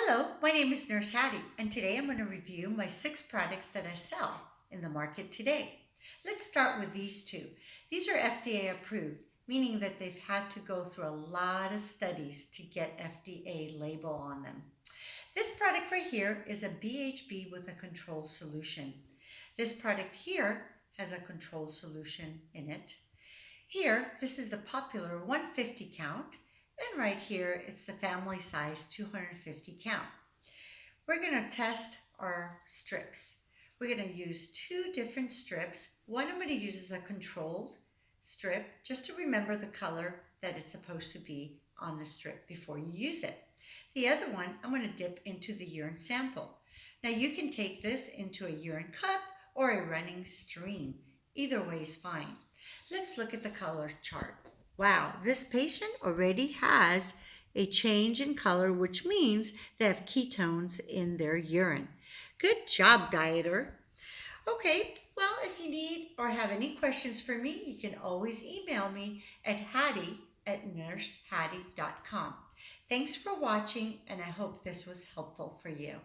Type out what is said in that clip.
Hello, my name is Nurse Hattie, and today I'm going to review my 6 products that I sell in the market today. Let's start with these two. These are FDA approved, meaning that they've had to go through a lot of studies to get FDA label on them. This product right here is a BHB with a controlled solution. This product here has a controlled solution in it. Here, this is the popular 150 count, and right here, it's the family size 250 count. We're going to test our strips. We're going to use 2 different strips. One I'm going to use as a controlled strip, just to remember the color that it's supposed to be on the strip before you use it. The other one, I'm going to dip into the urine sample. Now you can take this into a urine cup or a running stream. Either way is fine. Let's look at the color chart. Wow, this patient already has a change in color, which means they have ketones in their urine. Good job, dieter. Okay, well, if you need or have any questions for me, you can always email me at hattie@nursehattie.com. Thanks for watching, and I hope this was helpful for you.